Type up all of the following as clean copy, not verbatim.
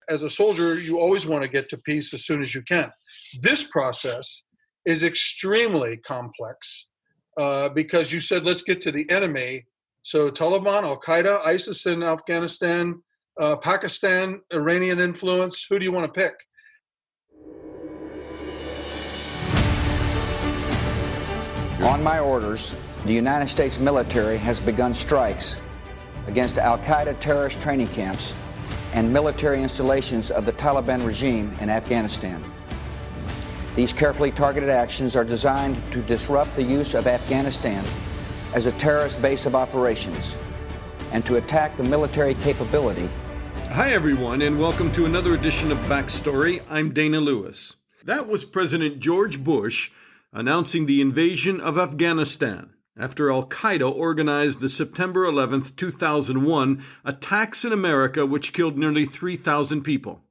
as a soldier, you always want to get to peace as soon as you can. This process is extremely complex because you said, let's get to the enemy. So Taliban, Al-Qaeda, ISIS in Afghanistan, Pakistan, Iranian influence, who do you want to pick? On my orders, the United States military has begun strikes against Al-Qaeda terrorist training camps and military installations of the Taliban regime in Afghanistan. These carefully targeted actions are designed to disrupt the use of Afghanistan as a terrorist base of operations and to attack the military capability. Hi, everyone, and welcome to another edition of Backstory. I'm Dana Lewis. That was President George Bush announcing the invasion of Afghanistan after Al-Qaeda organized the September 11th, 2001 attacks in America which killed nearly 3,000 people.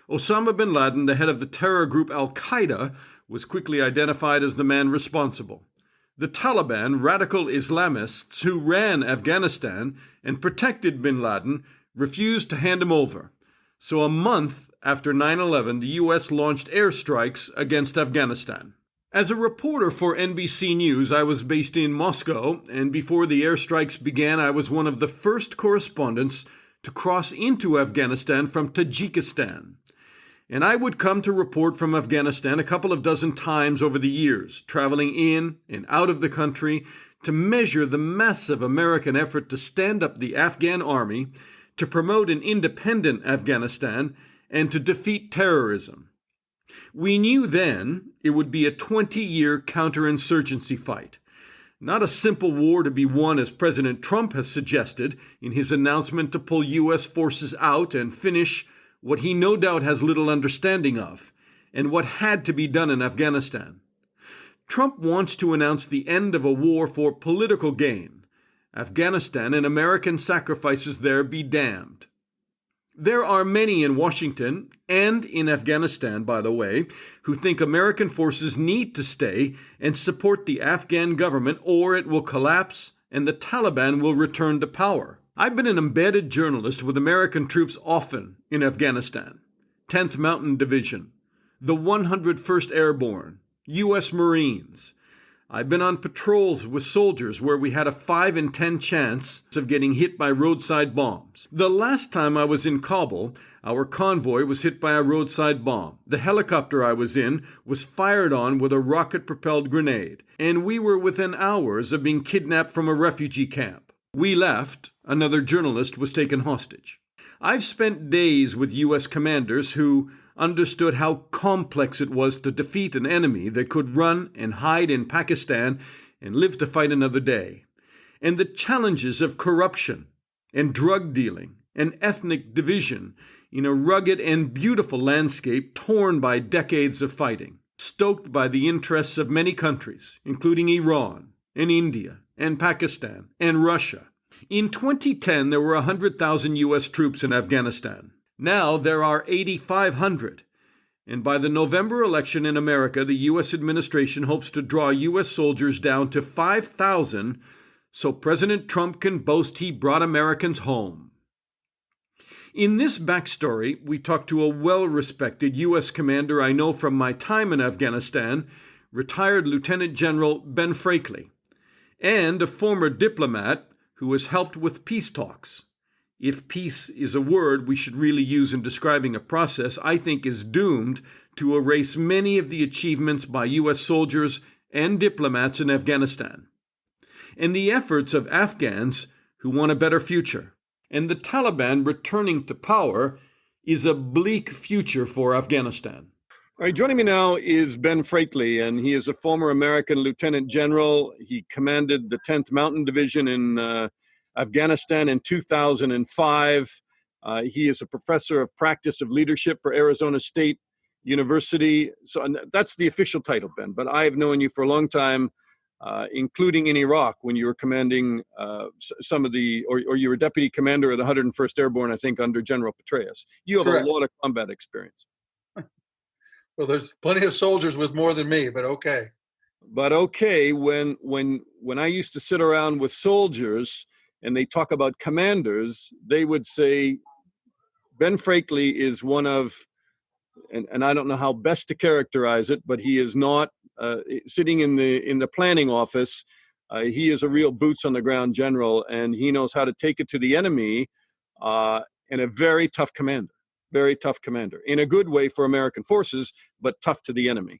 Osama bin Laden, the head of the terror group Al-Qaeda, was quickly identified as the man responsible. The Taliban, radical Islamists who ran Afghanistan and protected bin Laden, refused to hand him over. So a month after 9/11, the U.S. launched airstrikes against Afghanistan. As a reporter for NBC News, I was based in Moscow, and before the airstrikes began, I was one of the first correspondents to cross into Afghanistan from Tajikistan. And I would come to report from Afghanistan a couple of dozen times over the years, traveling in and out of the country to measure the massive American effort to stand up the Afghan army, to promote an independent Afghanistan, and to defeat terrorism. We knew then it would be a 20-year counterinsurgency fight. Not a simple war to be won as President Trump has suggested in his announcement to pull U.S. forces out and finish what he no doubt has little understanding of, and what had to be done in Afghanistan. Trump wants to announce the end of a war for political gain. Afghanistan and American sacrifices there be damned. There are many in Washington, and in Afghanistan, by the way, who think American forces need to stay and support the Afghan government or it will collapse and the Taliban will return to power. I've been an embedded journalist with American troops often in Afghanistan. 10th Mountain Division, the 101st Airborne, U.S. Marines. I've been on patrols with soldiers where we had a 5 in 10 chance of getting hit by roadside bombs. The last time I was in Kabul, our convoy was hit by a roadside bomb. The helicopter I was in was fired on with a rocket-propelled grenade, and we were within hours of being kidnapped from a refugee camp. We left, another journalist was taken hostage. I've spent days with U.S. commanders who understood how complex it was to defeat an enemy that could run and hide in Pakistan and live to fight another day, and the challenges of corruption and drug dealing and ethnic division in a rugged and beautiful landscape torn by decades of fighting, stoked by the interests of many countries, including Iran and India and Pakistan and Russia. In 2010, there were 100,000 U.S. troops in Afghanistan. Now there are 8,500, and by the November election in America, the U.S. administration hopes to draw U.S. soldiers down to 5,000 so President Trump can boast he brought Americans home. In this backstory, we talk to a well-respected U.S. commander I know from my time in Afghanistan, retired Lieutenant General Ben Freakley, and a former diplomat who has helped with peace talks. If peace is a word we should really use in describing a process I think is doomed to erase many of the achievements by U.S. soldiers and diplomats in Afghanistan, and the efforts of Afghans who want a better future. And the Taliban returning to power is a bleak future for Afghanistan. All right, joining me now is Ben Freakley, and he is a former American lieutenant general. He commanded the 10th Mountain Division in Afghanistan in 2005. He is a professor of practice of leadership for Arizona State University. So that's the official title, Ben. But I have known you for a long time, including in Iraq when you were commanding some of the, or you were deputy commander of the 101st Airborne, I think, under General Petraeus. You have Correct. a lot of combat experience. Well, there's plenty of soldiers with more than me, but okay. But okay, when I used to sit around with soldiers and they talk about commanders, they would say, Ben Freakley is one of, and I don't know how best to characterize it, but he is not sitting in the planning office. He is a real boots on the ground general, and he knows how to take it to the enemy, and a very tough commander in a good way for American forces, but tough to the enemy.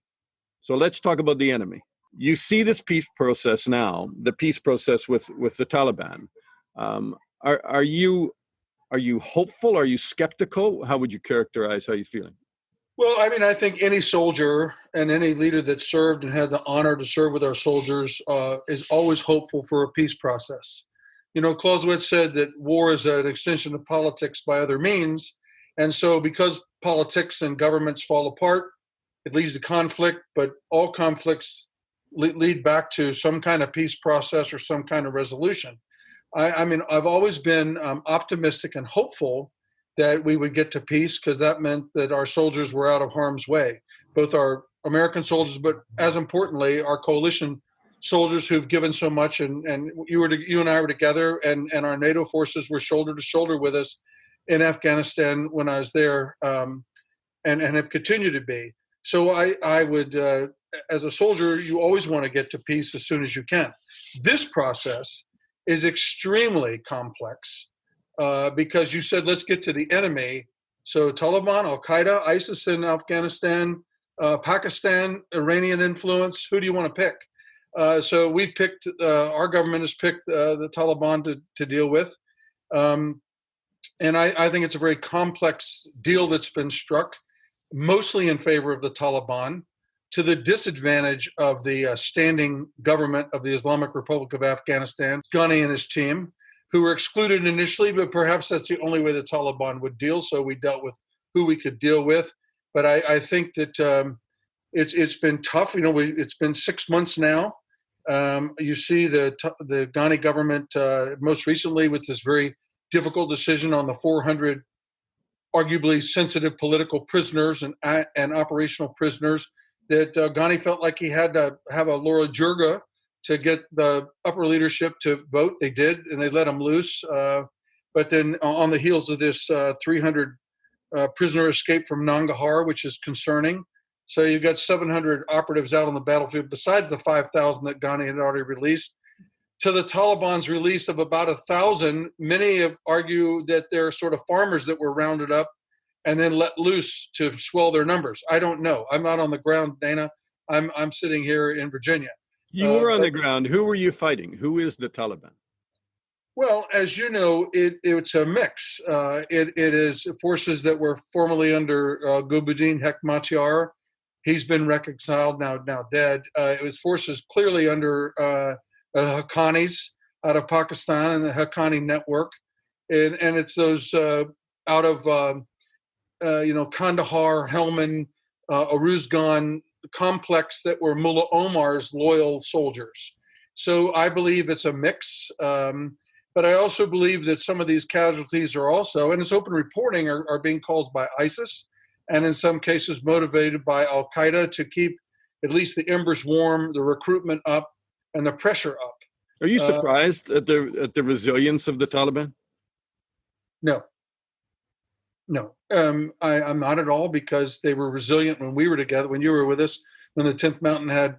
So let's talk about the enemy. You see this peace process now, the peace process with the Taliban. Are you hopeful? Are you skeptical? How would you characterize how you're feeling? Well, I mean, I think any soldier and any leader that served and had the honor to serve with our soldiers is always hopeful for a peace process. You know, Clausewitz said that war is an extension of politics by other means. And so because politics and governments fall apart, it leads to conflict, but all conflicts lead back to some kind of peace process or some kind of resolution. I mean, I've always been optimistic and hopeful that we would get to peace, because that meant that our soldiers were out of harm's way, both our American soldiers, but as importantly, our coalition soldiers who've given so much. And you and I were together, and our NATO forces were shoulder to shoulder with us in Afghanistan when I was there, and have continued to be. So I would, as a soldier, you always want to get to peace as soon as you can. This process is extremely complex. Because you said, let's get to the enemy. So Taliban, Al-Qaeda, ISIS in Afghanistan, Pakistan, Iranian influence, who do you want to pick? So we've picked, our government has picked the Taliban to deal with. And I think it's a very complex deal that's been struck, mostly in favor of the Taliban, to the disadvantage of the standing government of the Islamic Republic of Afghanistan, Ghani and his team, who were excluded initially, but perhaps that's the only way the Taliban would deal. So we dealt with who we could deal with. But I think that it's been tough. You know, it's been 6 months now. You see the Ghani government most recently with this very difficult decision on the 400 arguably sensitive political prisoners and operational prisoners that Ghani felt like he had to have a Laura Jirga to get the upper leadership to vote. They did, and they let them loose. But then on the heels of this 300 prisoner escape from Nangarhar, which is concerning. So you've got 700 operatives out on the battlefield, besides the 5,000 that Ghani had already released. To the Taliban's release of about 1,000, many have argued that they're sort of farmers that were rounded up and then let loose to swell their numbers. I don't know. I'm not on the ground, Dana. I'm sitting here in Virginia. You were on the ground. Who were you fighting? Who is the Taliban? Well, as you know, it's a mix. It is forces that were formerly under Gulbuddin Hekmatyar. He's been reconciled, now dead. It was forces clearly under Haqqanis out of Pakistan and the Haqqani network. And it's those out of, Kandahar, Helmand, Uruzgan complex that were Mullah Omar's loyal soldiers. So I believe it's a mix. But I also believe that some of these casualties are also, and it's open reporting, are being caused by ISIS, and in some cases motivated by Al-Qaeda to keep at least the embers warm, the recruitment up, and the pressure up. Are you surprised at the resilience of the Taliban? No. I'm not at all, because they were resilient when we were together, when you were with us, when the 10th Mountain had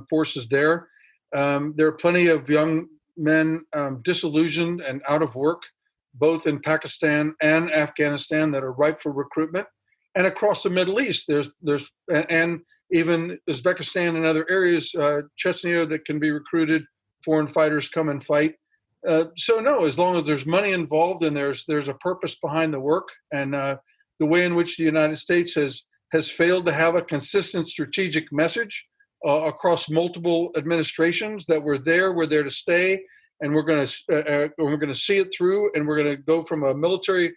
forces there. There are plenty of young men disillusioned and out of work, both in Pakistan and Afghanistan, that are ripe for recruitment. And across the Middle East, there's and even Uzbekistan and other areas, Chechnya, that can be recruited. Foreign fighters come and fight. So no, as long as there's money involved and there's a purpose behind the work, and the way in which the United States has failed to have a consistent strategic message across multiple administrations, that we're there to stay, and we're going to see it through, and we're going to go from a military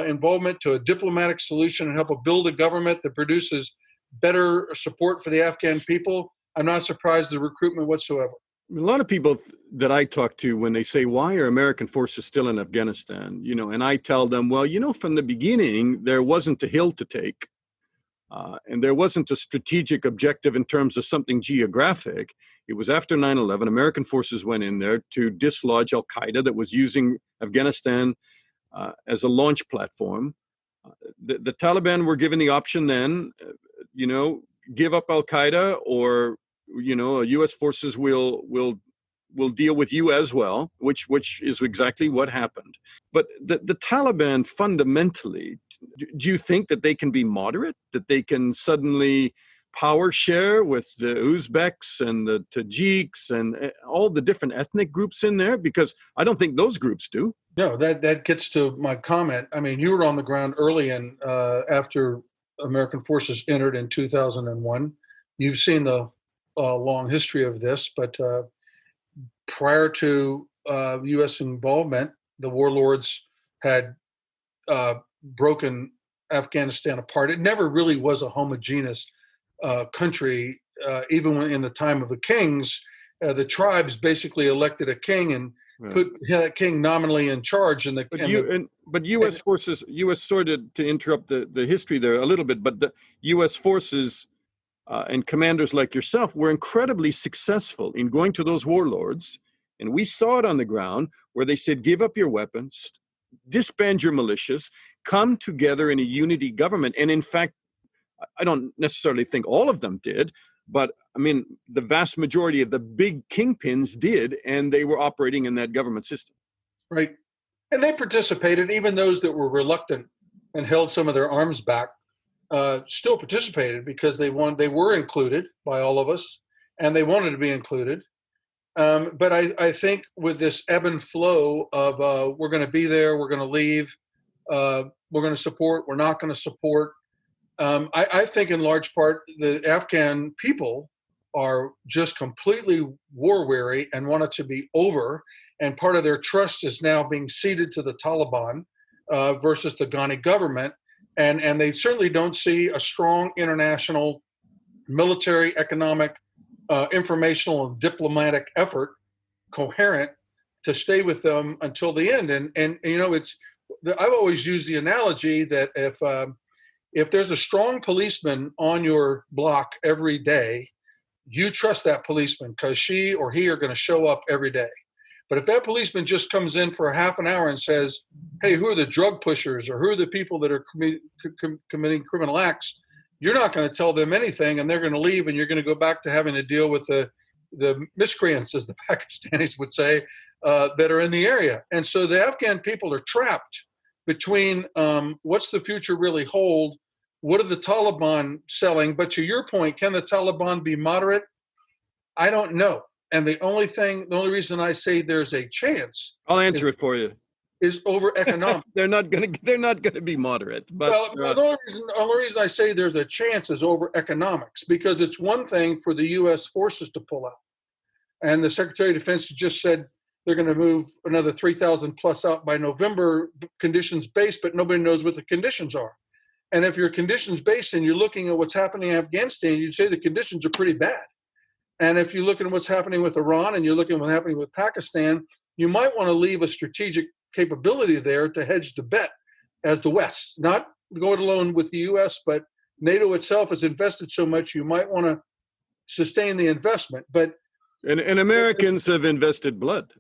involvement to a diplomatic solution and help build a government that produces better support for the Afghan people. I'm not surprised at the recruitment whatsoever. A lot of people that I talk to, when they say, why are American forces still in Afghanistan? And I tell them, well, from the beginning, there wasn't a hill to take. And there wasn't a strategic objective in terms of something geographic. It was after 9/11, American forces went in there to dislodge Al-Qaeda that was using Afghanistan as a launch platform. The Taliban were given the option then, give up Al Qaeda, or U.S. forces will deal with you as well, which is exactly what happened. But the Taliban fundamentally, do you think that they can be moderate, that they can suddenly power share with the Uzbeks and the Tajiks and all the different ethnic groups in there? Because I don't think those groups do. No, that gets to my comment. I mean, you were on the ground early in after American forces entered in 2001. You've seen the long history of this, but prior to U.S. involvement, the warlords had broken Afghanistan apart. It never really was a homogeneous country. Even when in the time of the kings, the tribes basically elected a king and put that king nominally in charge. But U.S. forces, sort of, to interrupt the history there a little bit, but the U.S. forces and commanders like yourself were incredibly successful in going to those warlords. And we saw it on the ground where they said, give up your weapons, disband your militias, come together in a unity government. And in fact, I don't necessarily think all of them did, but I mean, the vast majority of the big kingpins did, and they were operating in that government system. Right. And they participated, even those that were reluctant and held some of their arms back, still participated because they were included by all of us, and they wanted to be included. But I think with this ebb and flow of we're going to be there, we're going to leave, we're going to support, we're not going to support. I think in large part the Afghan people are just completely war weary and want it to be over. And part of their trust is now being ceded to the Taliban versus the Ghani government. And they certainly don't see a strong international military, economic, informational, and diplomatic effort coherent to stay with them until the end. And I've always used the analogy that if there's a strong policeman on your block every day, you trust that policeman because she or he are going to show up every day. But if that policeman just comes in for a half an hour and says, hey, who are the drug pushers or who are the people that are committing criminal acts, you're not going to tell them anything, and they're going to leave, and you're going to go back to having to deal with the miscreants, as the Pakistanis would say, that are in the area. And so the Afghan people are trapped between what's the future really hold, what are the Taliban selling? But to your point, can the Taliban be moderate? I don't know. And the only reason I say there's a chance, I'll answer it for you, is over economics. They're not going to be moderate. But the only reason I say there's a chance is over economics, because it's one thing for the U.S. forces to pull out, and the Secretary of Defense just said they're going to move another 3,000 plus out by November, conditions based, but nobody knows what the conditions are. And if you're conditions based and you're looking at what's happening in Afghanistan, you'd say the conditions are pretty bad. And if you look at what's happening with Iran and you're looking at what's happening with Pakistan, you might want to leave a strategic capability there to hedge the bet as the West, not go it alone with the U.S., but NATO itself has invested so much, you might want to sustain the investment. But and Americans have invested blood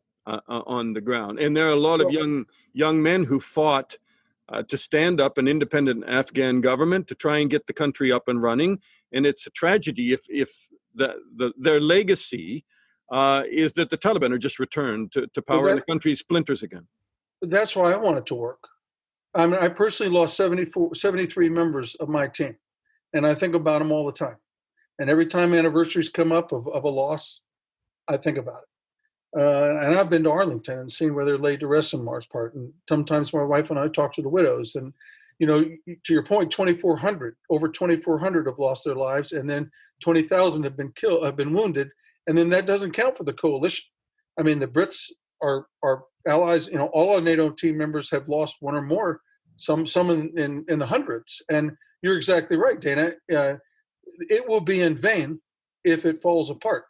on the ground. And there are a lot of young men who fought to stand up an independent Afghan government to try and get the country up and running. And it's a tragedy if their legacy is that the Taliban are just returned to power and the country splinters again. That's why I want it to work. I mean, I personally lost 73 members of my team, and I think about them all the time. And every time anniversaries come up of a loss, I think about it. And I've been to Arlington and seen where they're laid to rest in Mars Part. And sometimes my wife and I talk to the widows. And, to your point, over 2,400 have lost their lives. And then 20,000 have been wounded. And then that doesn't count for the coalition. I mean, the Brits are allies. All our NATO team members have lost one or more, some in the hundreds. And you're exactly right, Dana. It will be in vain if it falls apart.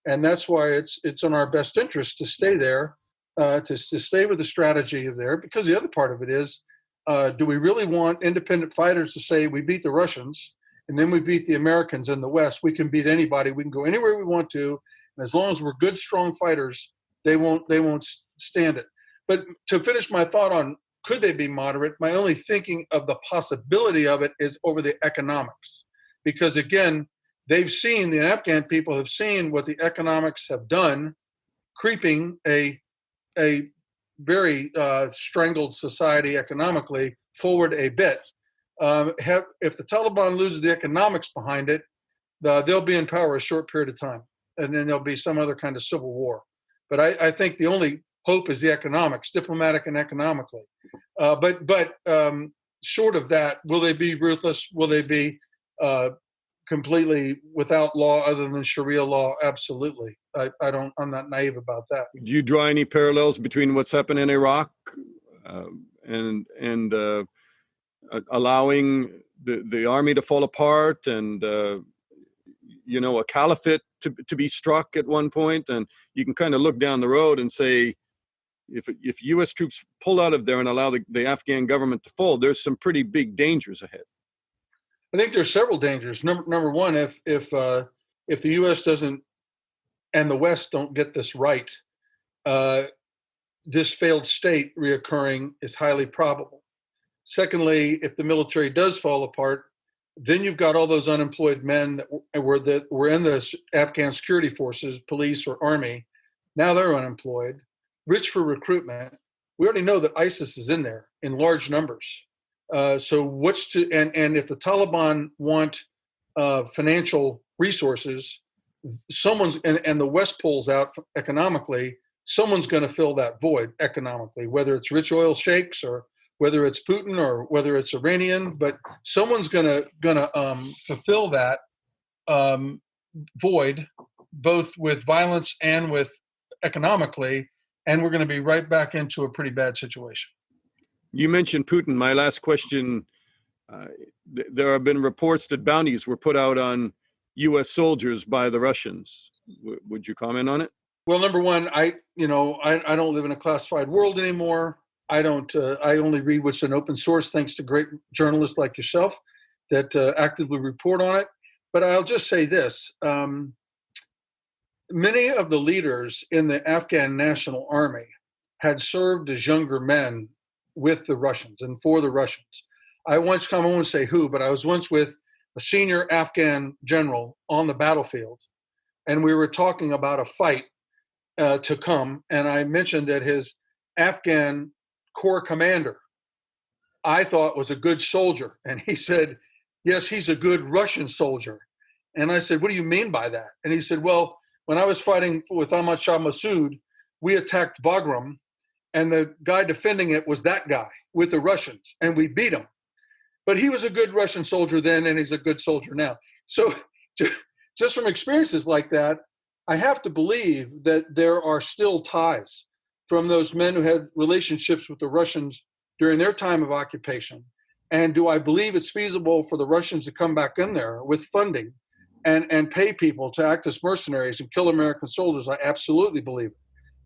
And that's why it's in our best interest to stay there, to stay with the strategy of there, because the other part of it is, do we really want independent fighters to say we beat the Russians and then we beat the Americans in the West? We can beat anybody. We can go anywhere we want to. And as long as we're good, strong fighters, they won't stand it. But to finish my thought on could they be moderate? My only thinking of the possibility of it is over the economics. Because again, the Afghan people have seen what the economics have done, creeping a very strangled society economically forward a bit. If the Taliban loses the economics behind it, they'll be in power a short period of time, and then there'll be some other kind of civil war. But I think the only hope is the economics, diplomatic and economically. But short of that, will they be ruthless? Will they be completely without law other than Sharia law? Absolutely. I'm not naive about that. Do you draw any parallels between what's happened in Iraq and allowing the army to fall apart and a caliphate to be struck at one point? And you can kind of look down the road and say, if U.S. troops pull out of there and allow the Afghan government to fall, there's some pretty big dangers ahead. I think there's several dangers. Number one, if the U.S. doesn't and the West don't get this right, this failed state reoccurring is highly probable. Secondly, if the military does fall apart, then you've got all those unemployed men that were in the Afghan security forces, police or army. Now they're unemployed, rich for recruitment. We already know that ISIS is in there in large numbers. So and if the Taliban want financial resources, and the West pulls out economically, someone's going to fill that void economically, whether it's rich oil sheikhs or whether it's Putin or whether it's Iranian, but someone's gonna fulfill that void, both with violence and with economically, and we're going to be right back into a pretty bad situation. You mentioned Putin. My last question: there have been reports that bounties were put out on U.S. soldiers by the Russians. Would you comment on it? Well, number one, I don't live in a classified world anymore. I only read what's in open source, thanks to great journalists like yourself that actively report on it. But I'll just say this. Many of the leaders in the Afghan National Army had served as younger men with the Russians and for the Russians. I won't say who, but I was once with a senior Afghan general on the battlefield, and we were talking about a fight to come, and I mentioned that his Afghan corps commander I thought was a good soldier, and he said, yes, he's a good Russian soldier. And I said, what do you mean by that? And he said, well, when I was fighting with Ahmad Shah Massoud, we attacked Bagram, and the guy defending it was that guy with the Russians, and we beat him. But he was a good Russian soldier then, and he's a good soldier now. So just from experiences like that, I have to believe that there are still ties from those men who had relationships with the Russians during their time of occupation. And do I believe it's feasible for the Russians to come back in there with funding and pay people to act as mercenaries and kill American soldiers? I absolutely believe it.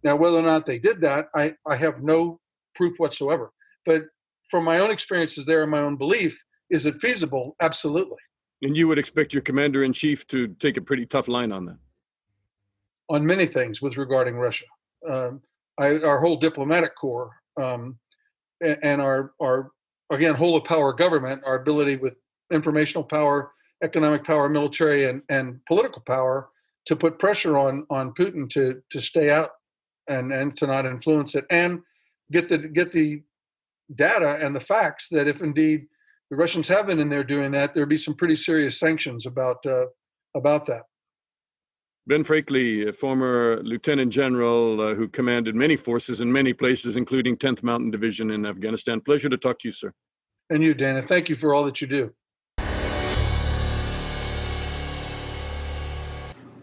Now, whether or not they did that, I have no proof whatsoever. But from my own experiences there and my own belief, is it feasible? Absolutely. And you would expect your commander-in-chief to take a pretty tough line on that? On many things with regarding Russia. Our whole diplomatic corps and our again, whole of power government, our ability with informational power, economic power, military, and political power to put pressure on Putin to stay out and to not influence it, and get the data and the facts that if indeed the Russians have been in there doing that, there'd be some pretty serious sanctions about that. Ben Freakley, a former lieutenant general who commanded many forces in many places, including 10th Mountain Division in Afghanistan. Pleasure to talk to you, sir. And you, Dana. Thank you for all that you do.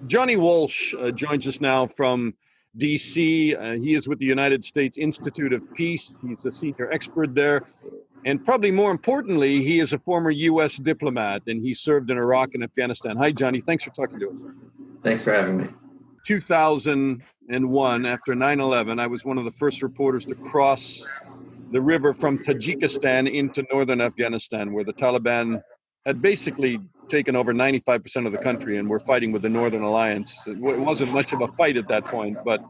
Johnny Walsh joins us now from D.C. He is with the United States Institute of Peace. He's a senior expert there. And probably more importantly, he is a former U.S. diplomat, and he served in Iraq and Afghanistan. Hi, Johnny. Thanks for talking to us. Thanks for having me. 2001, after 9/11, I was one of the first reporters to cross the river from Tajikistan into northern Afghanistan, where the Taliban had basically taken over 95% of the country and were fighting with the Northern Alliance. It wasn't much of a fight at that point, but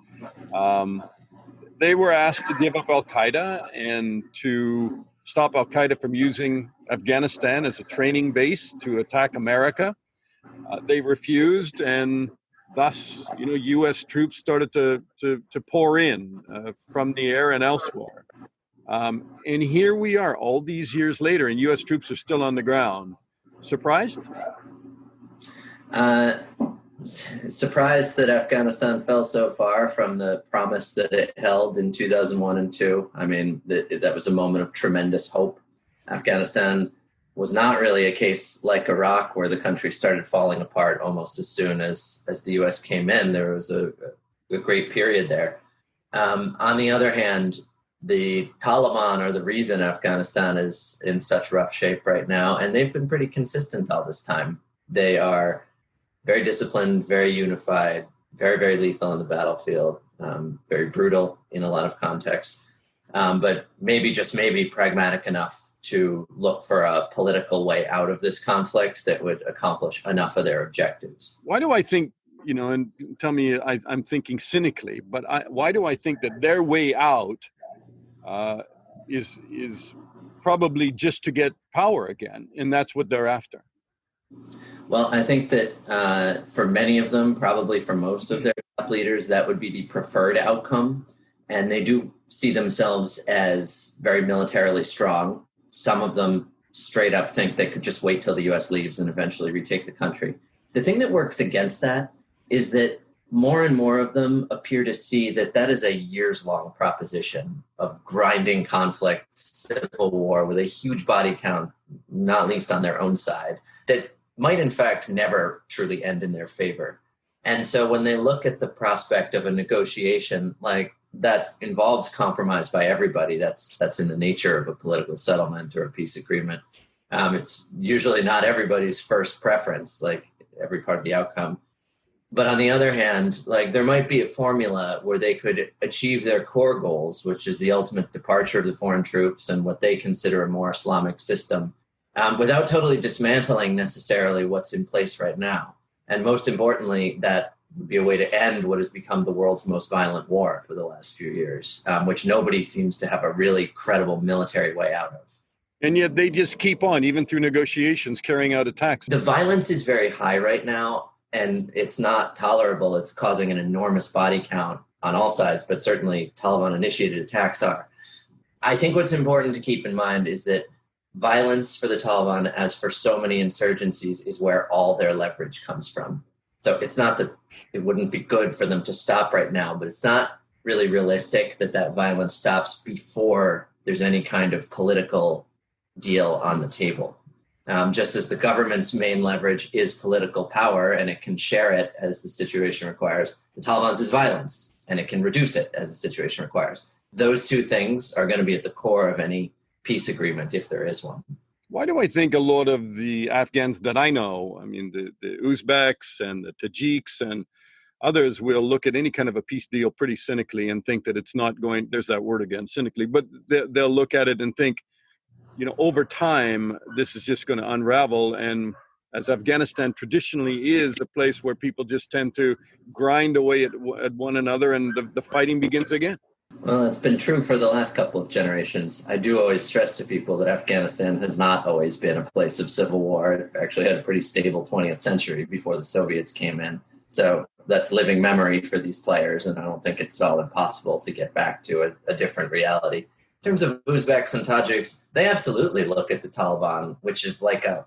they were asked to give up Al-Qaeda and to stop Al-Qaeda from using Afghanistan as a training base to attack America. They refused, and thus, U.S. troops started to pour in from the air and elsewhere. And here we are all these years later, and U.S. troops are still on the ground. Surprised? Surprised that Afghanistan fell so far from the promise that it held in 2001 and 2. I mean, that was a moment of tremendous hope. Afghanistan was not really a case like Iraq, where the country started falling apart almost as soon as the U.S. came in. There was a great period there. On the other hand, the Taliban are the reason Afghanistan is in such rough shape right now, and they've been pretty consistent all this time. They are very disciplined, very unified, very, very lethal on the battlefield, very brutal in a lot of contexts, but maybe pragmatic enough to look for a political way out of this conflict that would accomplish enough of their objectives. Why do I think, and tell me I'm thinking cynically, but why do I think that their way out is probably just to get power again, and that's what they're after? Well, I think that for many of them, probably for most of their top leaders, that would be the preferred outcome. And they do see themselves as very militarily strong. Some of them straight up think they could just wait till the U.S. leaves and eventually retake the country. The thing that works against that is that more and more of them appear to see that is a years-long proposition of grinding conflict, civil war with a huge body count, not least on their own side, that might in fact never truly end in their favor. And so when they look at the prospect of a negotiation like that involves compromise by everybody, that's in the nature of a political settlement or a peace agreement. It's usually not everybody's first preference, like every part of the outcome. But on the other hand, like there might be a formula where they could achieve their core goals, which is the ultimate departure of the foreign troops and what they consider a more Islamic system, without totally dismantling necessarily what's in place right now. And most importantly, that would be a way to end what has become the world's most violent war for the last few years, which nobody seems to have a really credible military way out of. And yet they just keep on, even through negotiations, carrying out attacks. The violence is very high right now, and it's not tolerable. It's causing an enormous body count on all sides, but certainly Taliban-initiated attacks are. I think what's important to keep in mind is that violence for the Taliban, as for so many insurgencies, is where all their leverage comes from. So it's not that it wouldn't be good for them to stop right now, but it's not really realistic that violence stops before there's any kind of political deal on the table. Just as the government's main leverage is political power and it can share it as the situation requires, the Taliban's is violence and it can reduce it as the situation requires. Those two things are going to be at the core of any peace agreement, if there is one. Why do I think a lot of the Afghans that I know, I mean, the Uzbeks and the Tajiks and others will look at any kind of a peace deal pretty cynically and think that it's not going, there's that word again, cynically, but they'll look at it and think, over time, this is just going to unravel. And as Afghanistan traditionally is a place where people just tend to grind away at one another and the fighting begins again. Well, it's been true for the last couple of generations. I do always stress to people that Afghanistan has not always been a place of civil war. It actually had a pretty stable 20th century before the Soviets came in. So that's living memory for these players, and I don't think it's at all impossible to get back to a different reality. In terms of Uzbeks and Tajiks, they absolutely look at the Taliban, which is like a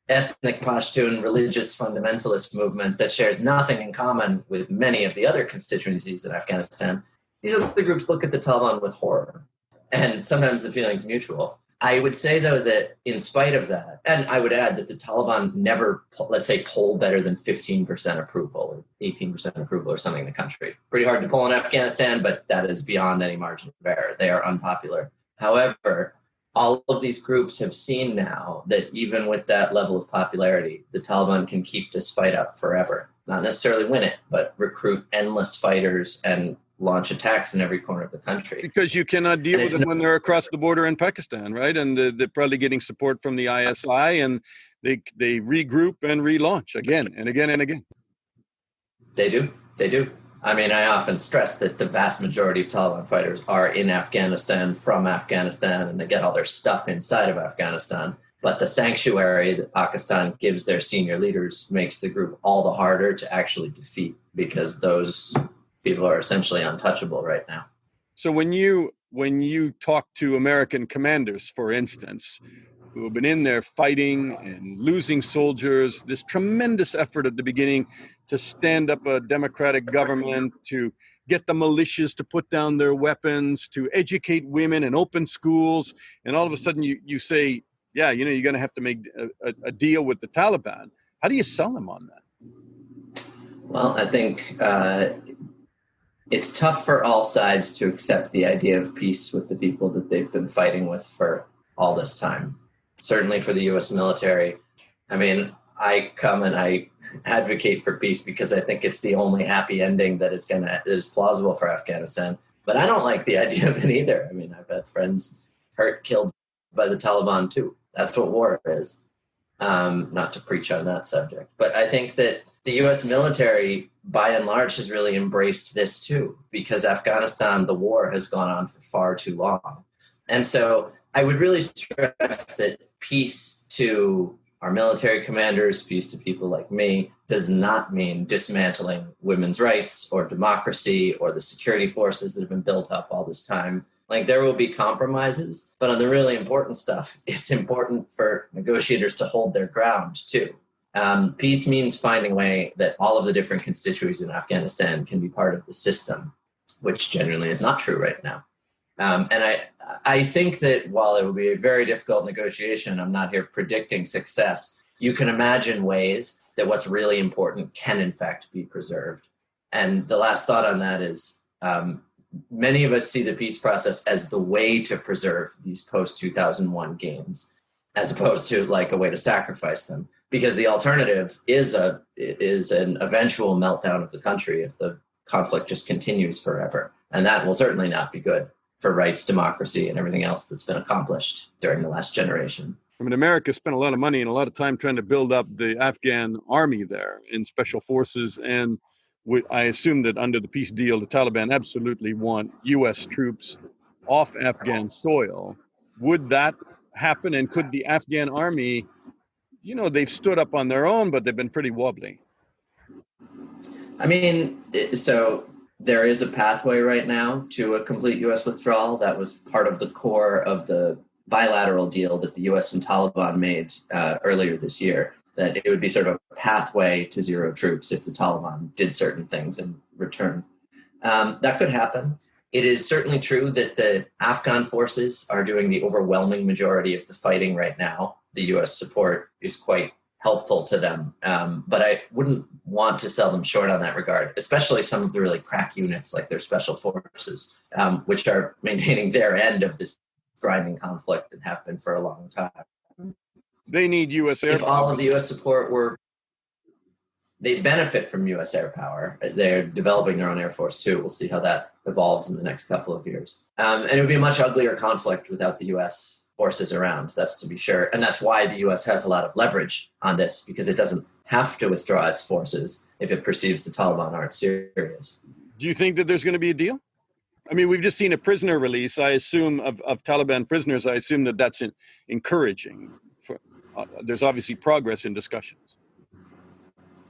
ethnic Pashtun religious fundamentalist movement that shares nothing in common with many of the other constituencies in Afghanistan. These other groups look at the Taliban with horror, and sometimes the feeling's mutual. I would say, though, that in spite of that, and I would add that the Taliban never, let's say, poll better than 15% approval or 18% approval or something in the country. Pretty hard to poll in Afghanistan, but that is beyond any margin of error. They are unpopular. However, all of these groups have seen now that even with that level of popularity, the Taliban can keep this fight up forever. Not necessarily win it, but recruit endless fighters and launch attacks in every corner of the country. Because you cannot deal with them when they're across the border in Pakistan, right? And they're probably getting support from the ISI, and they regroup and relaunch again and again and again. They do. I mean, I often stress that the vast majority of Taliban fighters are in Afghanistan, from Afghanistan, and they get all their stuff inside of Afghanistan. But the sanctuary that Pakistan gives their senior leaders makes the group all the harder to actually defeat, because those people are essentially untouchable right now. So when you talk to American commanders, for instance, who have been in there fighting and losing soldiers, this tremendous effort at the beginning to stand up a democratic government, to get the militias to put down their weapons, to educate women and open schools, and all of a sudden you say, yeah, you're going to have to make a deal with the Taliban. How do you sell them on that? Well, I think it's tough for all sides to accept the idea of peace with the people that they've been fighting with for all this time. Certainly for the U.S. military. I mean, I come and I advocate for peace because I think it's the only happy ending that is plausible for Afghanistan. But I don't like the idea of it either. I mean, I've had friends hurt, killed by the Taliban too. That's what war is. Not to preach on that subject. But I think that the U.S. military, by and large, has really embraced this too, because Afghanistan, the war has gone on for far too long. And so I would really stress that peace to our military commanders, peace to people like me, does not mean dismantling women's rights or democracy or the security forces that have been built up all this time. Like, there will be compromises, but on the really important stuff, it's important for negotiators to hold their ground too. Peace means finding a way that all of the different constituencies in Afghanistan can be part of the system, which genuinely is not true right now. And I think that while it will be a very difficult negotiation, I'm not here predicting success. You can imagine ways that what's really important can in fact be preserved. And the last thought on that is many of us see the peace process as the way to preserve these post-2001 gains, as opposed to like a way to sacrifice them. Because the alternative is an eventual meltdown of the country if the conflict just continues forever. And that will certainly not be good for rights, democracy, and everything else that's been accomplished during the last generation. I mean, America spent a lot of money and a lot of time trying to build up the Afghan army there in special forces. And I assume that under the peace deal, the Taliban absolutely want U.S. troops off Afghan soil. Would that happen? And could the Afghan army, they've stood up on their own, but they've been pretty wobbly. I mean, so there is a pathway right now to a complete U.S. withdrawal. That was part of the core of the bilateral deal that the U.S. and Taliban made earlier this year, that it would be sort of a pathway to zero troops if the Taliban did certain things in return. That could happen. It is certainly true that the Afghan forces are doing the overwhelming majority of the fighting right now. The U.S. support is quite helpful to them. But I wouldn't want to sell them short on that regard, especially some of the really crack units like their special forces, which are maintaining their end of this grinding conflict and have been for a long time. They need U.S. air If power. all of the U.S. support they benefit from U.S. air power. They're developing their own air force too. We'll see how that evolves in the next couple of years. And it would be a much uglier conflict without the U.S. forces around, that's to be sure. And that's why the U.S. has a lot of leverage on this, because it doesn't have to withdraw its forces if it perceives the Taliban aren't serious. Do you think that there's going to be a deal? I mean, we've just seen a prisoner release, I assume, of Taliban prisoners. I assume that that's encouraging. There's obviously progress in discussions.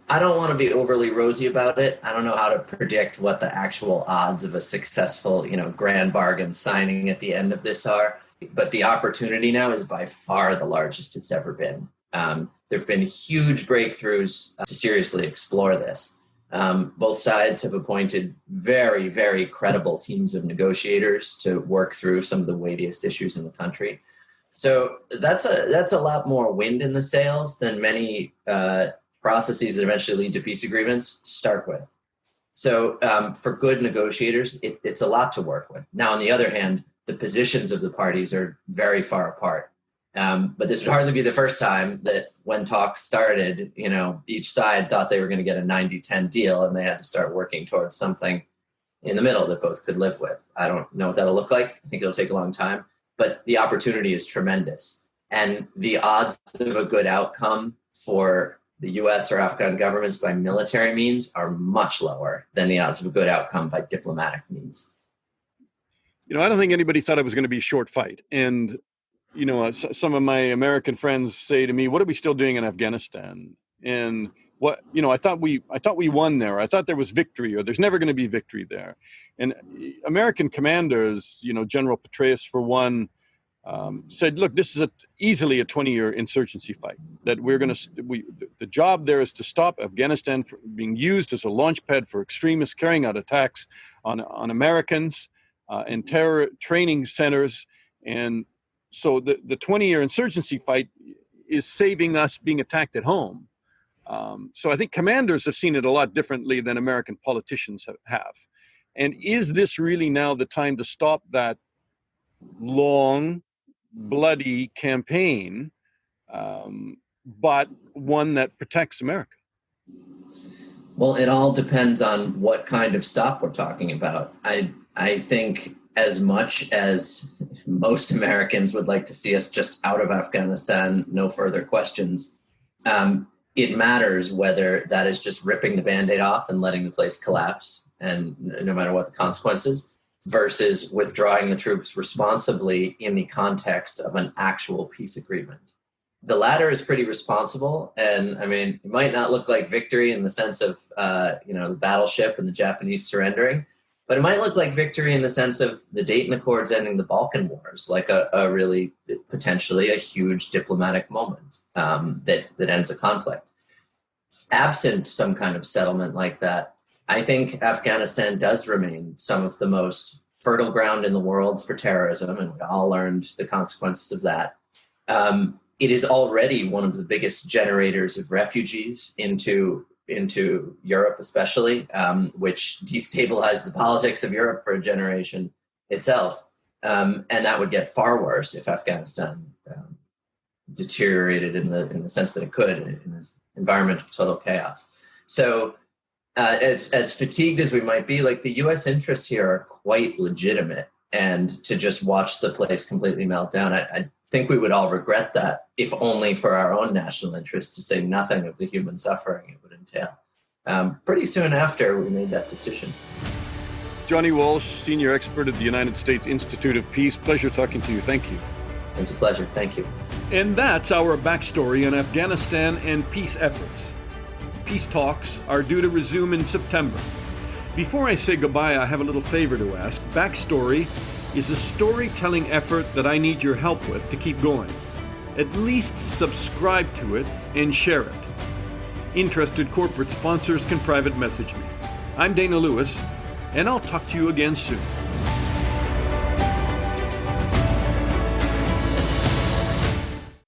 I don't want to be overly rosy about it. I don't know how to predict what the actual odds of a successful, grand bargain signing at the end of this are. But the opportunity now is by far the largest it's ever been. There have been huge breakthroughs to seriously explore this. Both sides have appointed very, very credible teams of negotiators to work through some of the weightiest issues in the country. So that's a lot more wind in the sails than many processes that eventually lead to peace agreements start with. So for good negotiators, it's a lot to work with. Now, on the other hand, the positions of the parties are very far apart. But this would hardly be the first time that when talks started, each side thought they were going to get a 90-10 deal and they had to start working towards something in the middle that both could live with. I don't know what that'll look like. I think it'll take a long time, but the opportunity is tremendous. And the odds of a good outcome for the US or Afghan governments by military means are much lower than the odds of a good outcome by diplomatic means. I don't think anybody thought it was going to be a short fight. And, some of my American friends say to me, what are we still doing in Afghanistan? And I thought we won there. I thought there was victory, or there's never going to be victory there. And American commanders, General Petraeus for one, said, look, this is easily a 20-year insurgency fight, that the job there is to stop Afghanistan from being used as a launch pad for extremists carrying out attacks on Americans and terror training centers. And so the 20-year insurgency fight is saving us being attacked at home. So I think commanders have seen it a lot differently than American politicians have. And is this really now the time to stop that long, bloody campaign, but one that protects America? Well, it all depends on what kind of stop we're talking about. I think as much as most Americans would like to see us just out of Afghanistan, no further questions, it matters whether that is just ripping the Band-Aid off and letting the place collapse, and no matter what the consequences, versus withdrawing the troops responsibly in the context of an actual peace agreement. The latter is pretty responsible, and I mean, it might not look like victory in the sense of the battleship and the Japanese surrendering, but it might look like victory in the sense of the Dayton Accords ending the Balkan Wars, like a really potentially a huge diplomatic moment that ends a conflict. Absent some kind of settlement like that, I think Afghanistan does remain some of the most fertile ground in the world for terrorism, and we all learned the consequences of that. It is already one of the biggest generators of refugees into Europe, especially, which destabilized the politics of Europe for a generation itself. And that would get far worse if Afghanistan deteriorated in the sense that it could in an environment of total chaos. So as fatigued as we might be, like, the U.S. interests here are quite legitimate, and to just watch the place completely melt down, I think we would all regret that, if only for our own national interest, to say nothing of the human suffering it would entail. Pretty soon after we made that decision. Johnny Walsh, senior expert at the United States Institute of Peace. Pleasure talking to you. Thank you. It's a pleasure. Thank you. And that's our backstory on Afghanistan and peace efforts. Peace talks are due to resume in September. Before I say goodbye, I have a little favor to ask. Backstory is a storytelling effort that I need your help with to keep going. At least subscribe to it and share it. Interested corporate sponsors can private message me. I'm Dana Lewis, and I'll talk to you again soon.